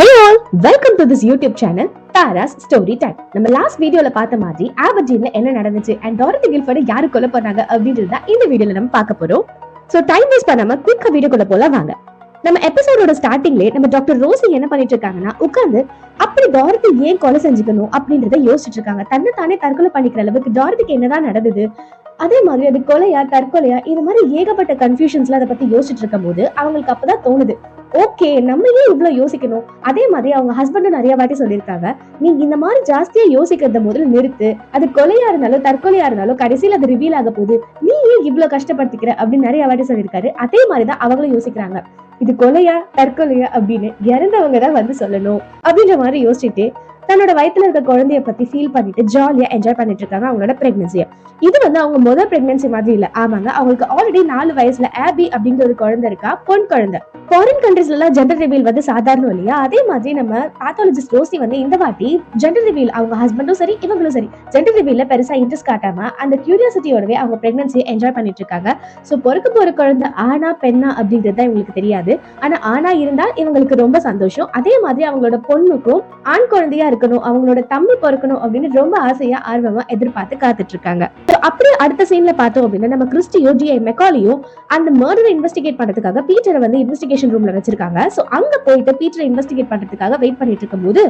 Hey all, welcome to this YouTube channel Tara's Story Time. நம்ம last வீடியோல பார்த்த மாதிரி ஆபர்டீன்ல என்ன நடந்துச்சு and டாரத்தி கில்ஃபோர்ட் யாரு கொலை பண்ணாங்க அப்படின்றத இந்த வீடியோல நம்ம பார்க்க போறோம். சோ டைம் வேஸ்ட் பண்ணாம குயிக்கா வீடியோக்குள்ள போலாம் வாங்க. நம்ம எபிசோடோட ஸ்டார்டிங்ல நம்ம டாக்டர் ரோசி என்ன பண்ணிட்டு இருக்காங்கன்னா உட்கார்ந்து அப்படி டாரத்தி ஏன் கொலை செஞ்சுக்கணும் அப்படின்றத யோசிச்சுட்டு இருக்காங்க. தன்னை தானே தற்கொலை பண்ணிக்கிற அளவுக்கு டாரத்திக்கு என்னதான் நடந்தது, அதே மாதிரி அது கொலையா தற்கொலையா, இது மாதிரி ஏகப்பட்ட கன்ஃபியூஷன்ஸ்ல அதை பத்தி யோசிச்சுட்டு இருக்கும் போது அவங்களுக்கு அப்பதான் தோணுது, ஓகே நம்ம ஏன் இவ்வளவு யோசிக்கணும். அதே மாதிரி அவங்க ஹஸ்பண்டும் நிறைய வாட்டி சொல்லியிருக்காங்க, நீ இந்த மாதிரி ஜாஸ்தியா யோசிக்கிறத முதல்ல நிறுத்து, அது கொலையா இருந்தாலும் தற்கொலையா இருந்தாலும் கடைசியில் அது ரிவீல் ஆக போகுது, நீ ஏன் இவ்வளவு கஷ்டப்படுத்திக்கிற அப்படின்னு நிறைய வாட்டி சொல்லியிருக்காரு. அதே மாதிரிதான் அவங்களும் யோசிக்கிறாங்க, இது கொலையா தற்கொலையா அப்படின்னு இறந்தவங்க தான் வந்து சொல்லணும் அப்படின்ற மாதிரி யோசிச்சுட்டு தன்னோட வயித்துல இருக்க குழந்தைய பத்தி ஃபீல் பண்ணிட்டு ஜாலியா என்ஜாய் பண்ணிட்டு இருக்காங்க அவங்களோட பிரெக்னன்சியை. இது வந்து அவங்க முதல் பிரெக்னன்சி மாதிரி இல்ல, ஆமாங்க, அவங்களுக்கு ஆல்ரெடி 4 வயசுல ஆபி அப்படிங்கிற ஒரு குழந்தை இருக்கா, பொன் குழந்தை. ஃபாரின் கண்ட்ரீஸ்ல எல்லாம் ஜெண்டர் ரிவீல் வந்து சாதாரணம் இல்லையா, அதே மாதிரி நம்ம பாத்தாலஜிஸ்ட் ரோசி வந்து இந்த வாட்டி ஜெண்டர் ரிவீல் அவங்க ஹஸ்பண்டும் சரி இவங்களும் சரி ஜெண்டர் ரிவீல்ல பெருசா இன்ட்ரெஸ்ட் காட்டாம அந்த கியூரியாசிட்டியோடவே அவங்க பிரெக்னன்சியை என்ஜாய் பண்ணிட்டு இருக்காங்க. சோ பொறுக்க போற குழந்தை ஆனா பெண்ணா அப்படின்றது இவங்களுக்கு தெரியாது, ஆனா ஆனா இருந்தால் இவங்களுக்கு ரொம்ப சந்தோஷம். அதே மாதிரி அவங்களோட பொண்ணுக்கும் ஆண் குழந்தையா இருக்கணும், அவங்களோட தம்பி பிறக்கணும் அப்படின்னு ரொம்ப ஆசையா ஆர்வமா எதிர்பார்த்து காத்துட்டு இருக்காங்க. அப்படியே அடுத்த சீன்ல பார்த்தோம் அப்படின்னா நம்ம கிறிஸ்டியோ ஜிஐ மெக்காலியும் அந்த மர்டரை இன்வெஸ்டிகேட் பண்றதுக்காக பீட்டரை வந்து இன்வெஸ்டிகேஷன் ரூம்ல வச்சிருக்காங்க. சோ அங்க போயிட்டு பீட்டரை இன்வெஸ்டிகேட் பண்றதுக்காக வெயிட் பண்ணிட்டு இருக்கும் போது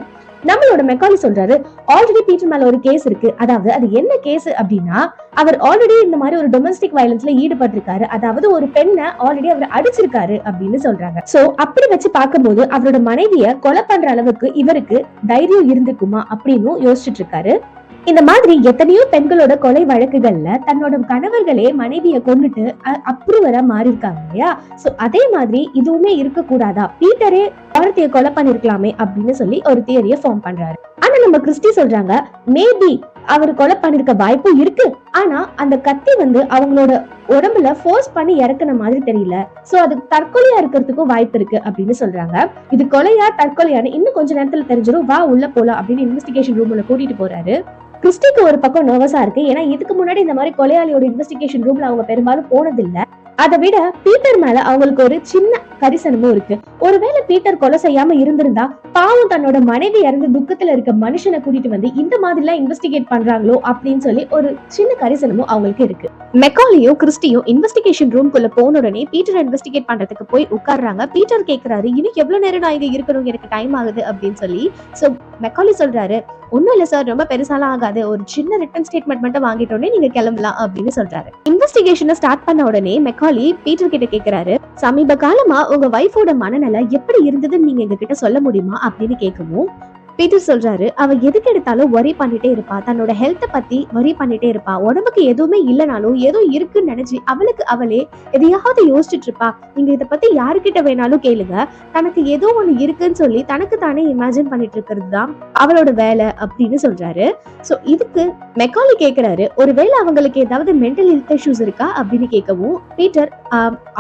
நம்மளோட மெக்காலி சொல்றாரு, ஆல்ரெடி பீட்டர் மேல ஒரு கேஸ் இருக்கு, அதாவது அது என்ன கேஸ் அப்படின்னா அவர் ஆல்ரெடி இந்த மாதிரி ஒரு டொமஸ்டிக் வயலன்ஸ்ல ஈடுபட்டிருக்காரு, அதாவது ஒரு பெண்ணை ஆல்ரெடி அவர் அடிச்சிருக்காரு அப்படின்னு சொல்றாங்க. சோ அப்படி வச்சு பார்க்கும்போது அவரோட மனைவிய கொலை பண்ற அளவுக்கு இவருக்கு தைரியம் இருந்துக்குமா அப்படின்னு யோசிச்சுட்டு இருக்காரு. இந்த மாதிரி எத்தனையோ பெண்களோட கொலை வழக்குகள்ல தன்னோட கணவர்களே மனைவியை கொண்டுட்டு அப்ரூவரா மாறி இருக்காங்க இல்லையா. சோ அதே மாதிரி இதுவுமே இருக்க கூடாதா, பீட்டரே டாரத்தியை கொலை பண்ணிருக்கலாமே அப்படின்னு சொல்லி ஒரு தியரியை ஃபார்ம் பண்றாரு. ஆனா நம்ம கிறிஸ்டி சொல்றாங்க, மேபி அவர் கொலை பண்ணிருக்க வாய்ப்பு இருக்கு, ஆனா அந்த கத்தி வந்து அவங்களோட உடம்புல ஃபோர்ஸ் பண்ணி இறக்குன மாதிரி தெரியல, சோ அது தற்கொலையா இருக்கிறதுக்கும் வாய்ப்பு இருக்கு அப்படின்னு சொல்றாங்க. இது கொலையா தற்கொலையான்னு இன்னும் கொஞ்ச நேரத்துல தெரிஞ்சிடும், வா உள்ள போலாம் அப்படின்னு இன்வெஸ்டிகேஷன் ரூம்ல கூட்டிட்டு போறாரு. கிறிஸ்டிக்கு ஒரு பக்கம் நர்வஸா இருக்கு, ஏன்னா இதுக்கு முன்னாடி இந்த மாதிரி கொலையாளியோட இன்வெஸ்டிகேஷன் ரூம்ல அவங்க பெரும்பாலும் போனதில்லை. அதை விட பீட்டர் மேல அவங்களுக்கு ஒரு சின்ன கரிசனமும் இருக்கு. ஒருவேளை பீட்டர் கொலை செய்யாம இருந்திருந்தா பாவம் தன்னோட மனைவி இறந்து துக்கத்துல இருக்க மனுஷனை கூட்டிட்டு வந்து இந்த மாதிரி எல்லாம் இன்வெஸ்டிகேட் பண்றாங்களோ அப்படின்னு சொல்லி ஒரு சின்ன கரிசனமும் அவங்களுக்கு இருக்கு. மெக்காலியும் கிறிஸ்டியும் இன்வெஸ்டிகேஷன் ரூம்குள்ள போன உடனே பீட்டர் இன்வெஸ்டிகேட் பண்றதுக்கு போய் உட்கார்றாங்க. பீட்டர் கேக்குறாரு, இன்னும் எவ்வளவு நேரம் நான் இங்க இருக்கணும், எனக்கு டைம் ஆகுது அப்படின்னு சொல்லி. சோ மெக்காலி சொல்றாரு, ஒன்னும் இல்ல சார், ரொம்ப பெருசாலாம் ஆகாது, ஒரு சின்ன ரிட்டன் ஸ்டேட்மெண்ட் மட்டும் வாங்கிட்டோன்னே நீங்க கிளம்பலாம் அப்படின்னு சொல்றாரு. இன்வெஸ்டிகேஷனை ஸ்டார்ட் பண்ண உடனே மெக்காலி பீட்டர் கிட்ட கேக்குறாரு, சமீப காலமா உங்க வைஃபோட மனநிலை எப்படி இருந்ததுன்னு நீங்க எங்க கிட்ட சொல்ல முடியுமா அப்படின்னு கேட்கவும் பீட்டர் சொல்றாரு, அவ எதுக்கு எடுத்தாலும் வரி பண்ணிட்டே இருப்பா, தன்னோட ஹெல்த்தை பத்தி வரி பண்ணிட்டே இருப்பா, உடம்புக்கு எதுவுமே இல்லைனாலும் ஏதோ இருக்குன்னு நினைச்சு அவளுக்கு அவளே எதையாவது யோசிச்சுட்டு இருப்பா, நீங்க இதை பத்தி யாருக்கிட்ட வேணாலும் கேளுங்க, தனக்கு ஏதோ ஒண்ணு இருக்குன்னு சொல்லி தனக்கு தானே இமேஜின் பண்ணிட்டு இருக்கிறது தான் அவளோட வேலை அப்படின்னு சொல்றாரு. சோ இதுக்கு மெக்காலி கேக்குறாரு, ஒருவேளை அவங்களுக்கு ஏதாவது மென்டல் ஹெல்த் இஷ்யூஸ் இருக்கா அப்படின்னு கேட்கவும் பீட்டர்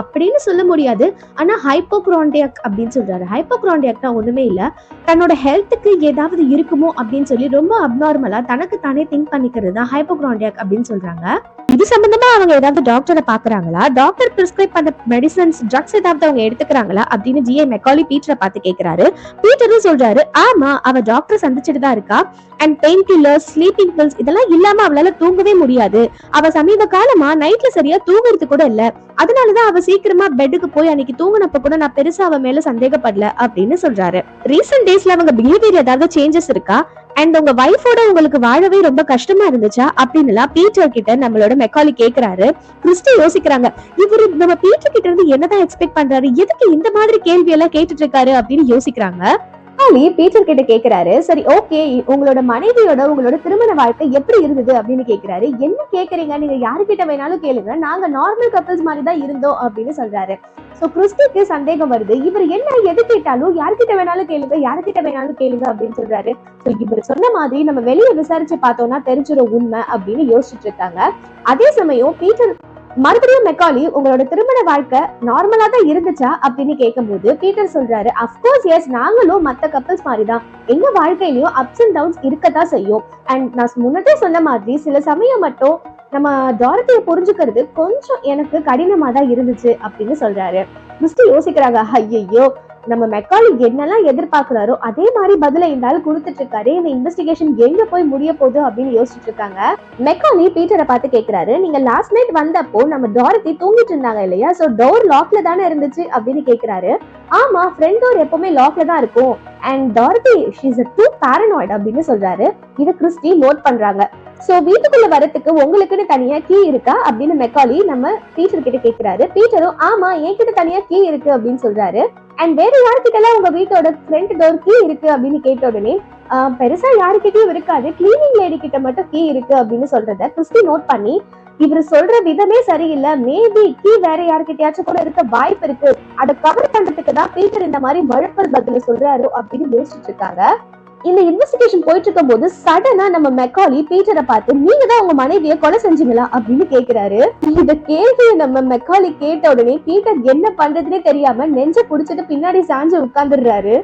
அப்படின்னு சொல்ல முடியாது, ஆனா ஹைப்போக்ராண்டியாக் அப்படின்னு சொல்றாரு. ஹைப்போக்ராண்டியாக்னா ஒண்ணுமே இல்ல, தன்னோட ஹெல்த்துக்கு ஏதாவது இருக்குமோ அப்படின்னு சொல்லி ரொம்ப அப்நார்மலா தனக்கு தானே திங்க் பண்ணிக்கிறது தான் ஹைப்போக்ராண்டியாக் அப்படின்னு சொல்றாங்க. இது சம்பந்தமா அவங்க ஏதாவது டாக்டரை பாக்குறாங்களா, டாக்டர் பிரிஸ்கிரைப் பண்ண மெடிசன்ஸ் ட்ரக்ஸ் ஏதாவது அவங்க எடுத்துக்கிறாங்களா அப்படின்னு ஜிஐ மெக்காலி பீட்டரை பார்த்து கேக்குறாரு. பீட்டரும் சொல்றாரு, ஆமா அவ டாக்டர் சந்திச்சுட்டு தான் இருக்கா, and pain killers, sleeping bills இதெல்லாம் இல்லாம அவளால தூங்கவே முடியாது, அவ சமீப காலமா நைட்ல சரியா தூங்குறது கூட இல்ல, அதனாலதான் அவ சீக்கிரமா பெட்டுக்கு போய் அன்னைக்கு தூங்கினப்ப கூட நான் பெருசா அவ மேல சந்தேகப்படல அப்படின்னு சொல்றாரு. ரீசெண்ட் டேஸ்ல அவங்க பிஹேவியர் ஏதாவது சேஞ்சஸ் இருக்கா, அண்ட் உங்க வைஃபோட உங்களுக்கு வாழவே ரொம்ப கஷ்டமா இருந்துச்சா அப்படின்னு பீட்டர் கிட்ட நம்மளோட மெக்காலி கேக்குறாரு. கிறிஸ்டி யோசிக்கிறாங்க, இவரு நம்ம பீட்டர் கிட்ட இருந்து என்னதான் எக்ஸ்பெக்ட் பண்றாரு, எதுக்கு இந்த மாதிரி கேள்வி எல்லாம் கேட்டுட்டு இருக்காரு அப்படின்னு யோசிக்கிறாங்க. பீட்டர் கிட்ட கேக்குறாரு, சரி ஓகே, உங்களோட மனைவியோட உங்களோட திருமண வாழ்க்கை எப்படி இருந்தது அப்படின்னு கேக்குறாரு. என்ன கேக்குறீங்க, நீங்க யாருக்கிட்ட வேணாலும் கேளுங்க, நாங்க நார்மல் கப்பிள்ஸ் மாதிரி தான் இருந்தோம் அப்படின்னு சொல்றாரு. சோ கிறிஸ்டிக்கு சந்தேகம் வருது, இவர் என்ன எது கேட்டாலும் யாருக்கிட்ட வேணாலும் கேளுங்க, யாருக்கிட்ட வேணாலும் கேளுங்க அப்படின்னு சொல்றாரு. சோ இவர் சொன்ன மாதிரி நம்ம வெளியே விசாரிச்சு பார்த்தோம்னா தெரிஞ்சிடும் உண்மை அப்படின்னு யோசிச்சுட்டு இருக்காங்க. அதே சமயம் பீட்டர் மறுபடியும் மெக்காலி உங்களோட திருமண வாழ்க்கை நார்மலா தான் இருந்துச்சா அப்படின்னு கேட்கும் போது பீட்டர் சொல்றாரு, அப்கோர்ஸ் எஸ், நாங்களும் மத்த கப்பல்ஸ் மாதிரிதான், எங்க வாழ்க்கையிலயும் அப்ஸ் அண்ட் டவுன்ஸ் இருக்கத்தான் செய்யும், அண்ட் நான் முன்னதே சொன்ன மாதிரி சில சமயம் மட்டும் நம்ம டாரத்தியை புரிஞ்சுக்கிறது கொஞ்சம் எனக்கு கடினமா தான் இருந்துச்சு அப்படின்னு சொல்றாரு. கிறிஸ்டி யோசிக்கிறாங்க, ஐயோ நம்ம மெக்காலி என்னெல்லாம் எதிர்பார்க்கிறாரோ அதே மாதிரி பதில இந்த ஆள் கொடுத்துட்டு இருக்காரு. இந்த இன்வெஸ்டிகேஷன் எங்க போய் முடிய போகுது அப்படின்னு யோசிச்சுட்டு இருக்காங்க. மெக்காலி பீட்டரை பார்த்து கேக்குறாரு, நீங்க லாஸ்ட் நைட் வந்தப்போ நம்ம டாரத்தி தூங்கிட்டு இருந்தாங்க இல்லையா, சோ டோர் லாக்ல தானே இருந்துச்சு அப்படின்னு கேக்குறாரு. ஆமா, ஃப்ரண்ட் டோர் எப்பவுமே லாக்ல தான் இருக்கும். அண்ட் டாரத்தி ஷீ இஸ் டூ பாரனாய்ட் அப்படின்னு சொல்றாரு. இத கிறிஸ்டி நோட் பண்றாங்க. சோ வீட்டுக்குள்ள வரதுக்கு உங்களுக்குன்னு தனியா கீ இருக்கா அப்படின்னு மெக்காலி நம்ம பீட்டர் கிட்ட கேக்குறாரு. பீட்டரும் ஆமா, என்கிட்ட தனியா கீ இருக்கு அப்படின்னு சொல்றாரு. அண்ட் வேற யாருக்கிட்ட எல்லாம் உங்க வீட்டோட ஃப்ரண்ட் டோர் கீ இருக்கு அப்படின்னு கேட்ட உடனே பெருசா யாருக்கிட்டையும் இருக்காது, கிளீனிங் லேடி கிட்ட மட்டும் கீ இருக்கு அப்படின்னு சொல்றத கிறிஸ்டி நோட் பண்ணி, இவர் சொல்ற விதமே சரியில்லை, மேபி கீ வேற யாருக்கிட்டயாச்சும் கூட இருக்க வாய்ப்பு இருக்கு, அதை கவர் பண்றதுக்கு தான் பீட்டர் இந்த மாதிரி வழப்பல் பதில சொல்றாரு அப்படின்னு யோசிச்சுட்டு இருக்காங்க. இந்த இன்வெஸ்டிகேஷன் போயிட்டு இருக்கும் போது சடனா நம்ம மெக்காலி பீட்டரை பார்த்து, நீங்க தான் உங்க மனைவியை கொலை செஞ்சீங்களா அப்படின்னு கேக்குறாரு. இந்த கேள்வியை நம்ம மெக்காலி கேட்ட உடனே பீட்டர் என்ன பண்றதுன்னே தெரியாம நெஞ்ச புடிச்சிட்டு பின்னாடி சாஞ்சு உட்கார்ந்துடுறாரு.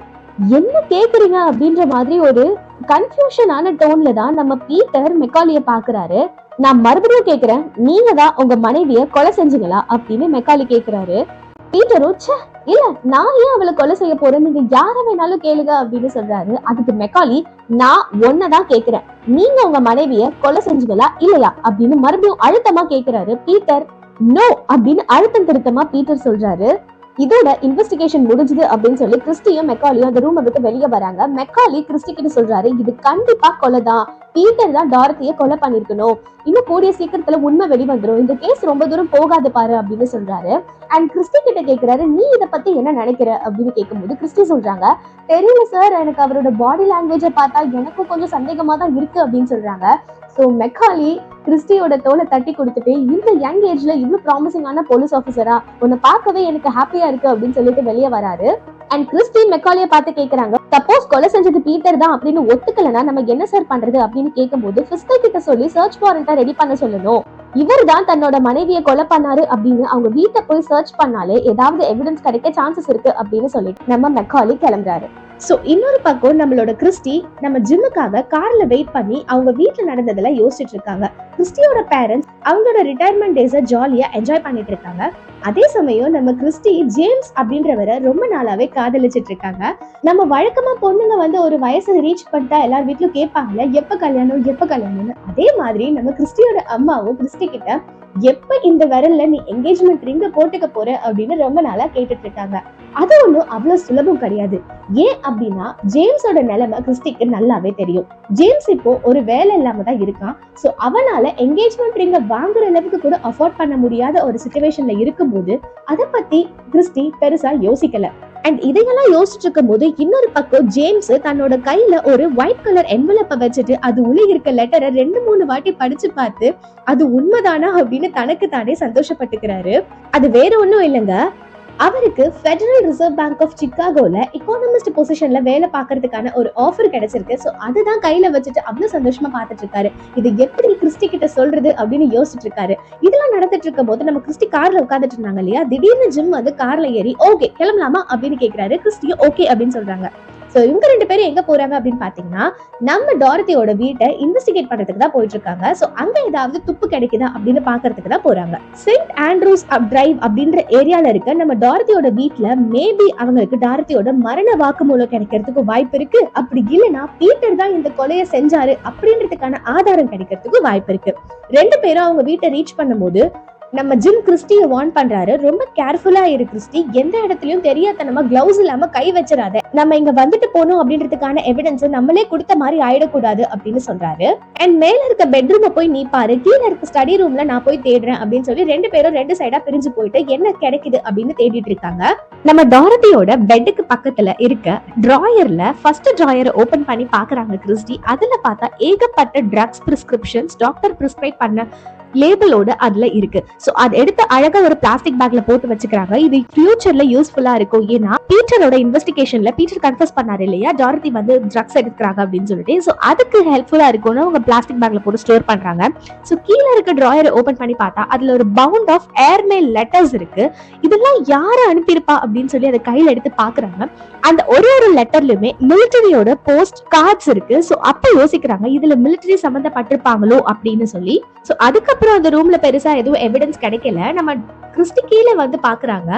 என்ன கேக்குறீங்க அப்படின்ற மாதிரி ஒரு கன்ஃபியூஷனான டோன்ல தான் நம்ம பீட்டர் மெக்காலிய பாக்குறாரு. நான் மறுபடியும் கேக்குறேன், நீங்க தான் உங்க மனைவிய கொலை செஞ்சீங்களா அப்படின்னு மெக்காலி கேக்குறாரு. பீட்டரும் இல்ல, நான் ஏன் அவளை கொலை செய்ய போறேன், நீங்க யார வேணாலும் கேளுங்க அப்படின்னு சொல்றாரு. அதுக்கு மெக்காலி, நான் ஒன்னதான் கேக்குறேன், நீங்க உங்க மனைவிய கொலை செஞ்சீங்களா இல்லையா அப்படின்னு மறுபடியும் அழுத்தமா கேக்குறாரு. பீட்டர் நோ அப்படின்னு அழுத்தம் திருத்தமா பீட்டர் சொல்றாரு. இதோட இன்வெஸ்டிகேஷன் முடிஞ்சது அப்படின்னு சொல்லி கிறிஸ்டியும் மெக்காலியும் அந்த ரூமை விட்டு வெளியே வராங்க. மெக்காலி கிறிஸ்டி கிட்ட சொல்றாரு, இது கண்டிப்பா கொலைதான், பீட்டர் தான் டாரத்திய கொலை பண்ணிருக்கணும், இன்னும் கூடிய சீக்கிரத்துல உண்மை வெளிவந்துரும், இந்த கேஸ் ரொம்ப தூரம் போகாது பாரு அப்படின்னு சொல்றாரு. அண்ட் கிறிஸ்டி கிட்ட கேக்குறாரு, நீ இத பத்தி என்ன நினைக்கிற அப்படின்னு கேட்கும்போது கிறிஸ்டி சொல்றாங்க, தெரியல சார், எனக்கு அவரோட பாடி லாங்குவேஜ பார்த்தா எனக்கும் கொஞ்சம் சந்தேகமா தான் இருக்கு அப்படின்னு சொல்றாங்க. சோ மெக்காலி கிறிஸ்டியோட தோலை தட்டி கொடுத்துட்டு, இந்த யங் ஏஜ்ல இவ்வளவு ப்ராமிசிங்கான போலீஸ் ஆஃபீஸரா, உன்னை பார்க்கவே எனக்கு ஹாப்பியா இருக்கு அப்படின்னு சொல்லிட்டு வெளியே வராரு. அண்ட் கிறிஸ்டி மெக்காலிய பார்த்து கேக்குறாங்க, சப்போஸ் கொலை செஞ்சது பீட்டர் தான் அப்படின்னு ஒத்துக்கலனா நம்ம என்ன சார் பண்றது அப்படின்னு கேட்கும்போது பிஸ்கல் கிட்ட சொல்லி சர்ச் வாரண்டா ரெடி பண்ண சொல்லணும், இவர் தான் தன்னோட மனைவியை கொலை பண்ணாரு அப்படின்னு அவங்க வீட்டை போய் சர்ச் பண்ணாலே ஏதாவது எவிடன்ஸ் கிடைக்க சான்சஸ் இருக்கு அப்படின்னு சொல்லிட்டு நம்ம மெக்காலி கிளம்புறாரு. சோ இன்னொரு பக்கம் நம்மளோட கிறிஸ்டி நம்ம ஜிம்முக்காக கார்ல வெயிட் பண்ணி அவங்க வீட்டுல நடந்ததெல்லாம் யோசிச்சுட்டு இருக்காங்க. கிறிஸ்டியோட பேரண்ட்ஸ் அவங்களோட ரிட்டையர்மெண்ட் டேஸை ஜாலியா என்ஜாய் பண்ணிட்டு இருக்காங்க. அதே சமயம் நம்ம கிறிஸ்டி ஜேம்ஸ் அப்படின்றவரை ரொம்ப நாளாவே காதலிச்சிட்டு இருக்காங்க. நம்ம வழக்கமா பொண்ணுங்க வந்து ஒரு வயசை ரீச் பண்ணிட்டா எல்லார் வீட்லயும் கேட்பாங்கல்ல, எப்ப கல்யாணம்னு. அதே மாதிரி நம்ம கிறிஸ்டியோட அம்மாவும் கிறிஸ்டி கிட்ட எப்ப இந்த விரல்ல நீ என்கேஜ்மெண்ட் ரிங்க போட்டுக்க போற அப்படின்னு ரொம்ப நாளா கேட்டுட்டு இருக்காங்க. அது ஒண்ணும் அவ்வளவு சுலபம் கிடையாது. ஏன் அப்படின்னா ஜேம்ஸோட நிலைமை கிறிஸ்டிக்கு நல்லாவே தெரியும். ஜேம்ஸ் இப்போ ஒரு வேலை இல்லாம தான் இருக்கான். சோ அவனால என்கேஜ்மெண்ட் ரிங்க வாங்குற அளவுக்கு கூட அஃபோர்ட் பண்ண முடியாத ஒரு சிச்சுவேஷன்ல இருக்கும்போது அதை பத்தி கிறிஸ்டி பெருசா யோசிக்கல. அண்ட் இதையெல்லாம் யோசிச்சுட்டு இருக்கும் போது இன்னொரு பக்கம் ஜேம்ஸ் தன்னோட கையில ஒரு ஒயிட் கலர் என்வலப்ப வச்சுட்டு அது உள்ள இருக்க லெட்டரை 2-3 வாட்டி படிச்சு பார்த்து அது உண்மைதானா அப்படின்னு தனக்கு தானே சந்தோஷப்பட்டுக்கிறாரு. அது வேற ஒண்ணும் இல்லைங்க, அவருக்கு ஃபெடரல் ரிசர்வ் பேங்க் ஆஃப் சிகாகோல எக்கானமிஸ்ட் பொசிஷன்ல வேலை பார்க்கறதுக்கான ஒரு ஆஃபர் கிடைச்சிருக்கு. சோ அதுதான் கையில வச்சுட்டு அவ்வளவு சந்தோஷமா பார்த்துட்டு இருக்காரு. இது எப்படி கிறிஸ்டி கிட்ட சொல்றது அப்படின்னு யோசிச்சுட்டு இருக்காரு. இதெல்லாம் நடந்துட்டு இருக்கும் போது நம்ம கிறிஸ்டி கார்ல உட்காந்துட்டு இருந்தாங்க இல்லையா, திடீர்னு ஜிம் வந்து கார்ல ஏறி ஓகே கிளம்பலாமா அப்படின்னு கேக்குறாரு. கிறிஸ்டியும் ஓகே அப்படின்னு சொல்றாங்க. சோ இவங்க 2 பேரும் எங்க போறாங்க அப்படின்னு பாத்தீங்கன்னா, நம்ம டாரத்தியோட வீட்டை இன்வெஸ்டிகேட் பண்றதுக்கு தான் போயிட்டு இருக்காங்க. சோ அங்க ஏதாவது துப்பு கிடைக்குதா அப்படின்னு பாக்குறதுக்கு தான் போறாங்க. செயின்ட் ஆண்ட்ரூஸ் டிரைவ் அப்படின்ற ஏரியால இருக்க நம்ம டாரத்தியோட வீட்ல மேபி அவங்களுக்கு டாரத்தியோட மரண வாக்குமூலம் கிடைக்கிறதுக்கு வாய்ப்பு இருக்கு. அப்படி இல்லைன்னா பீட்டர் தான் இந்த கொலையை செஞ்சாரு அப்படின்றதுக்கான ஆதாரம் கிடைக்கிறதுக்கு வாய்ப்பு இருக்கு. 2 பேரும் அவங்க வீட்டை ரீச் பண்ணும்போது நம்ம ஜிம் கிறிஸ்டியை வார்ன் பண்றாரு, ரொம்ப கேர்ஃபுல்லா இரு கிறிஸ்டி, எந்த இடத்துலயும் தெரியாதனமா கிளவுஸ் இல்லாம கை வச்சிடாத, நம்ம இங்க வந்துட்டு போனோம் அப்படின்றதுக்கான எவிடன்ஸ் நம்மளே கொடுத்த மாதிரி ஆயிடக்கூடாது அப்படின்னு சொல்றாரு. அண்ட் மேல இருக்க பெட்ரூமை போய் நீ பாரு, கீழே இருக்க ஸ்டடி ரூம்ல நான் போய் தேடுறேன் அப்படின்னு சொல்லி 2 பேரும் 2 சைடா பிரிஞ்சு போயிட்டு என்ன கிடைக்குது அப்படின்னு தேடிட்டு இருக்காங்க. நம்ம டாரத்தியோட பெட்டுக்கு பக்கத்துல இருக்க டிராயர்ல ஃபர்ஸ்ட் டிராயரை ஓபன் பண்ணி பாக்குறாங்க கிறிஸ்டி. அதுல பார்த்தா ஏகப்பட்ட ட்ரக்ஸ் பிரிஸ்கிரிப்ஷன்ஸ் டாக்டர் பிரிஸ்கிரைப் பண்ண லேபிளோட அதுல இருக்கு. சோ அது எடுத்து அழகா ஒரு பிளாஸ்டிக் பேக்ல போட்டு வச்சுக்கிறாங்க. இது ஃபியூச்சர்ல யூஸ்ஃபுல்லா இருக்கும். ஏன்னா பீட்டரோட இன்வெஸ்டிகேஷன்ல பீட்டர் கன்ஃபஸ் பண்ணாரு இல்லையா, டாரத்தி வந்து ட்ரக்ஸ் எடுக்கிறாங்க அப்படின்னு சொல்லிட்டு, சோ அதுக்கு ஹெல்ப்ஃபுல்லா இருக்கும்னு அவங்க பிளாஸ்டிக் பேக்ல போட்டு ஸ்டோர் பண்றாங்க. சோ கீழே இருக்க டிராயரை ஓபன் பண்ணி பார்த்தா அதுல ஒரு பவுண்ட் ஆஃப் ஏர்மெயில் லெட்டர்ஸ் இருக்கு. இதெல்லாம் யாரு அனுப்பியிருப்பா அப்படின்னு சொல்லி அதை கையில எடுத்து பாக்குறாங்க. அந்த ஒரு லெட்டர்லயுமே மிலிட்டரியோட போஸ்ட் கார்ட்ஸ் இருக்கு. சோ அப்ப யோசிக்கிறாங்க இதுல மிலிட்டரி சம்பந்தப்பட்டிருப்பாங்களோ அப்படின்னு சொல்லி. சோ அதுக்கப்புறம் அந்த ரூம்ல பெருசா எதுவும் எவிடன்ஸ் கிடைக்கல. நம்ம கிறிஸ்டி கீழே வந்து பாக்குறாங்க.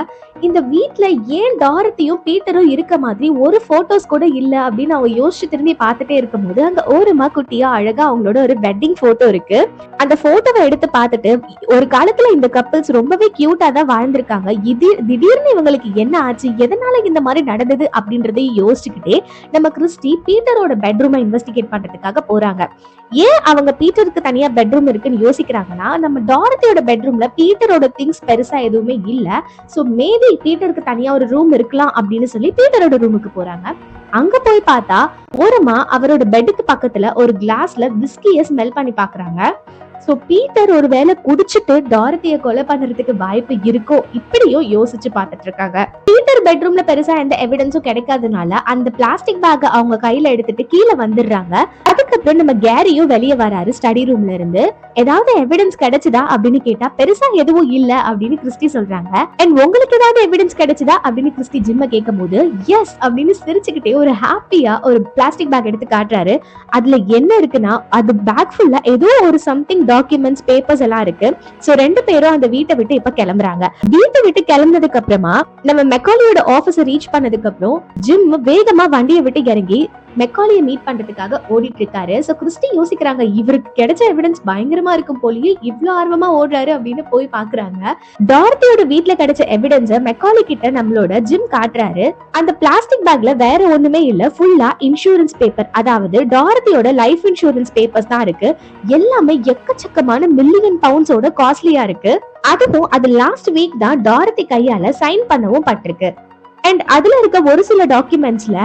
இந்த வீட்ல ஏன் டாரத்தியும் பீட்டரும் இருக்க மாதிரி ஒரு போட்டோஸ் கூட இல்ல அப்படின்னு அவங்க யோசிச்சு திரும்பி பார்த்துட்டே இருக்கும்போது அங்க ஓரமா குட்டியா அழகா அவங்களோட ஒரு வெட்டிங் போட்டோ இருக்கு. அந்த போட்டோவை எடுத்து பார்த்துட்டு ஒரு காலத்துல இந்த கப்பிள்ஸ் ரொம்பவே கியூட்டா தான் வாழ்ந்திருக்காங்க. திடீர்னு இவங்களுக்கு என்ன ஆச்சு, எதனால இந்த மாதிரி நடந்தது அப்படின்றதையும் யோசிச்சுக்கிட்டே நம்ம கிறிஸ்டி பீட்டரோட பெட்ரூமை இன்வெஸ்டிகேட் பண்றதுக்காக போறாங்க. ஏன் அவங்க பீட்டருக்கு தனியா பெட்ரூம் இருக்குன்னு யோசிக்கிறாங்கன்னா, நம்ம டாரத்தியோட பெட்ரூம்ல பீட்டரோட திங்ஸ் பெருசா எதுவுமே இல்ல. சோ மேபி பீட்டருக்கு தனியா ஒரு ரூம் இருக்கலாம் அப்படின்னு சொல்லி பீட்டரோட ரூமுக்கு போறாங்க. அங்க போய் பார்த்தா ஓரமா அவரோட பெட்டுக்கு பக்கத்துல ஒரு கிளாஸ்ல விஸ்கிய ஸ்மெல் பண்ணி பாக்குறாங்க. சோ பீட்டர் ஒருவேளை குடிச்சிட்டு டாரத்திய கொலை பண்றதுக்கு வாய்ப்பு இருக்கோ இப்படியும் யோசிச்சு பார்த்துட்டு இருக்காங்க. பீட்டர் பெட்ரூம்ல பெருசா எந்த எவிடன்ஸும் கிடைக்காதனால அந்த பிளாஸ்டிக் பேக் அவங்க கையில எடுத்துட்டு கீழே வந்துடுறாங்க. அதுக்கப்புறம் நம்ம கேரியும் வெளியே வராரு ஸ்டடி ரூம்ல இருந்து. ஏதாவது எவிடன்ஸ் கிடைச்சதா அப்படின்னு கேட்டா பெருசா எதுவும் இல்ல அப்படின்னு கிறிஸ்டி சொல்றாங்க. அண்ட் உங்களுக்கு ஏதாவது எவிடன்ஸ் கிடைச்சதா அப்படின்னு கிறிஸ்டி ஜிம்ம கேட்கும் போது எஸ் அப்படின்னு சிரிச்சுக்கிட்டே ஒரு ஹாப்பியா ஒரு பிளாஸ்டிக் பேக் எடுத்து காட்டுறாரு. அதுல என்ன இருக்குன்னா அது பேக் ஃபுல்லா ஏதோ ஒரு சம்திங் டாக்குமெண்ட்ஸ் பேப்பர்ஸ் எல்லாம் இருக்கு. சோ ரெண்டு பேரும் அந்த வீட்டை விட்டு இப்ப கிளம்புறாங்க. வீட்டை விட்டு கிளம்புனதுக்கு அப்புறமா நம்ம மெக்காலியோட ஆபீஸை ரீச் பண்ணதுக்கு அப்புறம் ஜிம் வேகமா வண்டியை விட்டு இறங்கி மெக்காலியை மீட் பண்றதுக்காக ஓடிட்டு இருக்காரு. சோ கிறிஸ்டி யோசிக்கிறாங்க இவருக்கு கிடைச்ச எவிடன்ஸ் பயங்கரமா இருக்கும் போலயே இவ்வளவு ஆர்வமா ஓடுறாரு அப்படின்னு போய் பாக்குறாங்க. டாரத்தியோட வீட்ல கிடைச்ச எவிடன்ஸ மெக்காலி கிட்ட நம்மளோட ஜிம் காட்டுறாரு. அந்த பிளாஸ்டிக் பேக்ல வேற ஒண்ணுமே இல்ல, ஃபுல்லா இன்சூரன்ஸ் பேப்பர், அதாவது டாரத்தியோட லைஃப் இன்சூரன்ஸ் பேப்பர்ஸ் தான் இருக்கு. எல்லாமே எக்கச்சக்கமான மில்லியன் பவுண்ட்ஸோட காஸ்ட்லியா இருக்கு. அதுவும் அது லாஸ்ட் வீக் தான் டாரத்தி கையால சைன் பண்ணவும் பட்டிருக்கு. அண்ட் அதுல இருக்க ஒரு சில டாக்குமெண்ட்ஸ்ல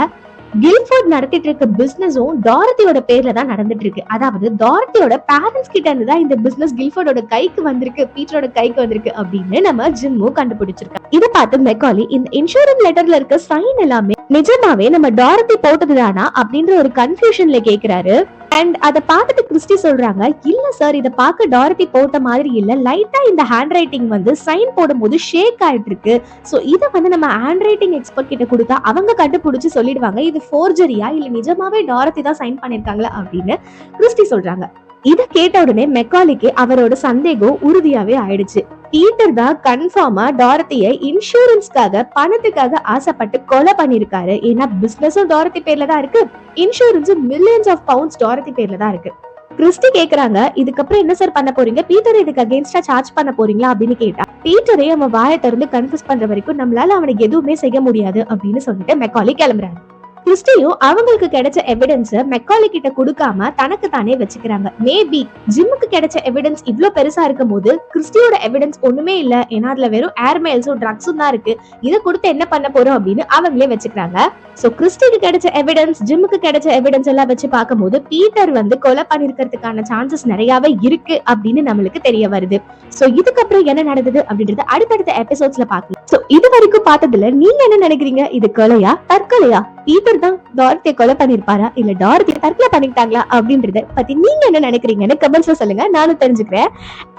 கில்ஃபோர்ட் நடத்திட்டு இருக்க பிசினஸும் டாரத்தியோட பேர்ல தான் நடந்துட்டு இருக்கு. அதாவது டாரத்தியோட பேரண்ட்ஸ் கிட்ட இருந்து தான் இந்த பிசினஸ் கில்ஃபோர்டோட கைக்கு வந்திருக்கு, பீட்டரோட கைக்கு வந்திருக்கு அப்படின்னு நம்ம ஜிம்மும் கண்டுபிடிச்சிருக்கோம். இதை பார்த்து மெக்காலி இந்த இன்சூரன்ஸ் லெட்டர்ல இருக்க சைன் எல்லாமே நிஜமாவே நம்ம டாரத்தி போட்டதுதானா அப்படின்ற ஒரு கன்ஃபியூஷன்ல கேக்குறாரு. அண்ட் அதை பார்த்துட்டு கிறிஸ்டி சொல்றாங்க இல்ல சார், இதை பார்க்க டாரத்தி போட்ட மாதிரி இல்ல, லைட்டா இந்த ஹேண்ட் ரைட்டிங் வந்து சைன் போடும்போது ஷேக் ஆயிட்டு இருக்கு. சோ இதை வந்து நம்ம ஹேண்ட் ரைட்டிங் எக்ஸ்பர்ட் கிட்ட கொடுத்தா அவங்க கண்டுபிடிச்சு சொல்லிடுவாங்க இது ஃபோர்ஜரியா இல்ல நிஜமாவே டாரத்தி தான் சைன் பண்ணிருக்காங்களா அப்படின்னு கிறிஸ்டி சொல்றாங்க. இத கேட்ட உடனே மெக்காலிக்கு அவரோட சந்தேகம் உறுதியாவே ஆயிடுச்சு. பீட்டர் தான் கன்ஃபார்மா டாரத்தியை இன்சூரன்ஸ்க்காக பணத்துக்காக ஆசைப்பட்டு கொலை பண்ணிருக்காரு. ஏன்னா பிசினஸும் டாரத்தி பேர்ல தான் இருக்கு, இன்சூரன்ஸும் மில்லியன்ஸ் ஆஃப் பவுண்ட்ஸ் டாரத்தி பேர்ல தான் இருக்கு. கிறிஸ்டி கேக்குறாங்க இதுக்கப்புறம் என்ன சார் பண்ண போறீங்க, பீட்டர் இதுக்கு அகேன்ஸ்டா சார்ஜ் பண்ண போறீங்களா அப்படின்னு கேட்டா பீட்டரே அவன் வாயை திறந்து கன்ஃபியூஸ் பண்ற வரைக்கும் நம்மளால அவனுக்கு எதுவுமே செய்ய முடியாது அப்படின்னு சொல்லிட்டு மெக்காலி கிளம்புறாரு. கிறிஸ்டியும் அவங்களுக்கு கிடைச்ச எவிடன்ஸ மெக்காலி கிட்ட கொடுக்காம தனக்கு தானே வச்சுக்கிறாங்க. மேபி ஜிம்முக்கு கிடைச்ச எவிடன்ஸ் இவ்ளோ பெருசா இருக்கும் போது கிறிஸ்டியோட எவிடன்ஸ் ஒண்ணுமே இல்ல, ஏன்னா அதுல வெறும் ஏர்மெயில்ஸும் ட்ரக்ஸும் தான் இருக்கு, இதை கொடுத்து என்ன பண்ண போறோம் அப்படின்னு அவங்களே வச்சுக்கிறாங்க. சோ கிறிஸ்டிக்கு கிடைச்ச எவிடன்ஸ் ஜிம்முக்கு கிடைச்ச எவிடன்ஸ் எல்லாம் வச்சு பார்க்கும்போது பீட்டர் வந்து கொலை பண்ணிருக்கிறதுக்கான சான்சஸ் நிறையவே இருக்கு அப்படின்னு நம்மளுக்கு தெரிய வருது. சோ இதுக்கப்புறம் என்ன நடந்தது அப்படின்றது அடுத்தடுத்த எபிசோட்ஸ்ல பார்க்கலாம். சோ இது வரைக்கும் பார்த்ததுல நீங்க என்ன நினைக்கிறீங்க, இது கொலையா தற்கொலையா, பீட்டர் தான் டாரத்தியை கொலை பண்ணிருப்பாரா இல்ல டாரத்தி தற்கொலை பண்ணிட்டாங்களா அப்படின்றத பத்தி நீங்க என்ன நினைக்கிறீங்கன்னு கமெண்ட்ஸ்ல சொல்லுங்க, நானும் தெரிஞ்சுக்கிறேன்.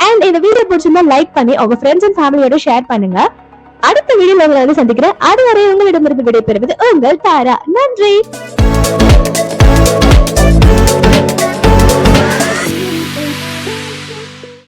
அண்ட் இந்த வீடியோ பிடிச்சிருந்தா லைக் பண்ணி உங்க ஃப்ரெண்ட்ஸ் அண்ட் ஃபேமிலியோட ஷேர் பண்ணுங்க. அடுத்த வீடியோல உங்களை வந்து சந்திக்கிறேன். அதுவரை உங்களிடமிருந்து விடைபெறுவது உங்கள் தாரா. நன்றி.